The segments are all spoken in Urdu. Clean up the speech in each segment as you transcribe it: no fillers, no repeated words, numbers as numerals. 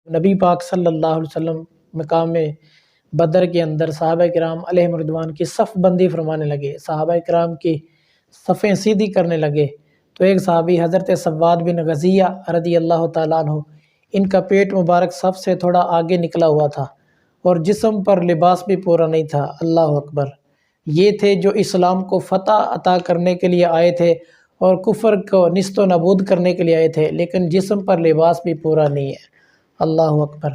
نبی پاک صلی اللہ علیہ وسلم مقام بدر کے اندر صحابہ کرام علیہم رضوان کی صف بندی فرمانے لگے، صحابہ کرام کی صفیں سیدھی کرنے لگے تو ایک صحابی حضرت سواد بن غزیہ رضی اللہ تعالیٰ عنہ، ان کا پیٹ مبارک صف سے تھوڑا آگے نکلا ہوا تھا اور جسم پر لباس بھی پورا نہیں تھا۔ اللہ اکبر! یہ تھے جو اسلام کو فتح عطا کرنے کے لیے آئے تھے اور کفر کو نیست و نابود کرنے کے لیے آئے تھے، لیکن جسم پر لباس بھی پورا نہیں ہے۔ اللہ اکبر!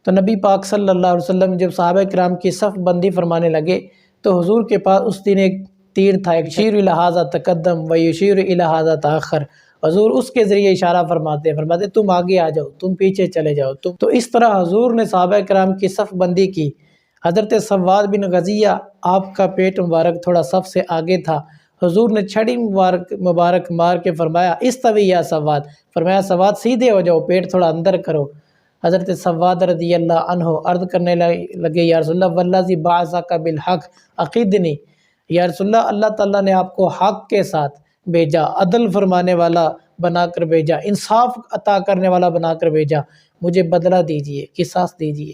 تو نبی پاک صلی اللہ علیہ وسلم جب صحابہ کرام کی صف بندی فرمانے لگے تو حضور کے پاس اس دن ایک تیر تھا، ایک یشیر الی ھذا تقدم و یشیر الی ھذا تاخر۔ حضور اس کے ذریعے اشارہ فرماتے تم آگے آ جاؤ، تم پیچھے چلے جاؤ۔ تو اس طرح حضور نے صحابہ کرام کی صف بندی کی۔ حضرت سواد بن غزیہ، آپ کا پیٹ مبارک تھوڑا صف سے آگے تھا، حضور نے چھڑی مبارک مار کے فرمایا استوی یا سواد، فرمایا سواد سیدھے ہو جاؤ، پیٹ تھوڑا اندر کرو۔ حضرت سواد رضی اللہ عنہ عرض کرنے لگے یا رسول اللہ والذی بعثک بالحق عقیدنی، یا رسول اللہ، اللہ تعالیٰ نے آپ کو حق کے ساتھ بھیجا، عدل فرمانے والا بنا کر بھیجا، انصاف عطا کرنے والا بنا کر بھیجا، مجھے بدلہ دیجئے، قصاص دیجئے۔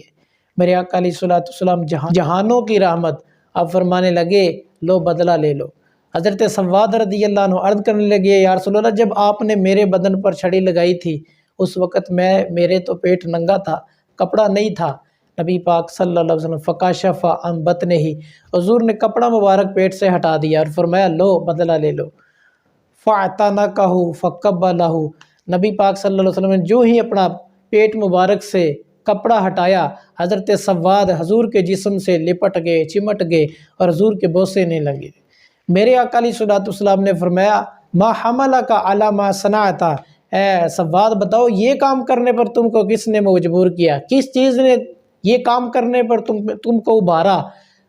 میرے آقا علیہ الصلوۃ والسلام جہانوں کی رحمت، اب فرمانے لگے لو بدلہ لے لو۔ حضرت سواد رضی اللہ عنہ عرض کرنے لگے یا رسول اللہ، جب آپ نے میرے بدن پر چھڑی لگائی تھی اس وقت میرے تو پیٹ ننگا تھا، کپڑا نہیں تھا۔ نبی پاک صلی اللہ علیہ وسلم فکاشف عن بطنہ، حضور نے کپڑا مبارک پیٹ سے ہٹا دیا اور فرمایا لو بدلہ لے لو۔ فاعتنقہ فقبلہ، نبی پاک صلی اللہ علیہ وسلم نے جو ہی اپنا پیٹ مبارک سے کپڑا ہٹایا، حضرت سواد حضور کے جسم سے لپٹ گئے، چمٹ گئے اور حضور کے بوسے نہیں لگے۔ میرے آقا علیہ الصلوۃ والسلام نے فرمایا ما حملک علی ما صنعت، اے سواد بتاؤ یہ کام کرنے پر تم کو کس نے مجبور کیا، کس چیز نے یہ کام کرنے پر تم کو ابھارا؟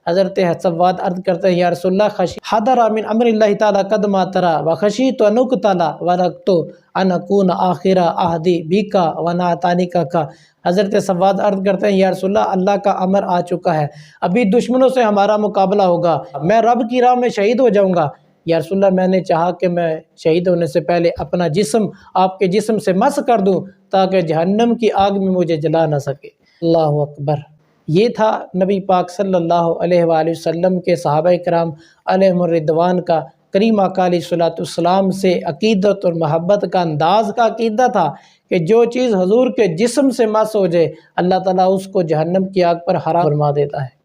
حضرت سواد عرض کرتے ہیں یا رسول اللہ حضر من امر اللہ تعالیٰ قد ما تری وخشیت ان اقتل ورقت ان اکون آخر عہدی بک ونعتنقک کا۔ حضرت سواد عرض کرتے ہیں یا رسول اللہ، اللہ کا امر آ چکا ہے، ابھی دشمنوں سے ہمارا مقابلہ ہوگا، میں رب کی راہ میں شہید ہو جاؤں گا۔ یا رسول اللہ، میں نے چاہا کہ میں شہید ہونے سے پہلے اپنا جسم آپ کے جسم سے مس کر دوں تاکہ جہنم کی آگ میں مجھے جلا نہ سکے۔ اللہ اکبر! یہ تھا نبی پاک صلی اللہ علیہ وآلہ وسلم کے صحابہ کرام علیہم الرضوان کا کریم آقا علیہ الصلوۃ والسلام سے عقیدت اور محبت کا انداز کا عقیدہ تھا کہ جو چیز حضور کے جسم سے مس ہو جائے اللہ تعالیٰ اس کو جہنم کی آگ پر حرام فرما دیتا ہے۔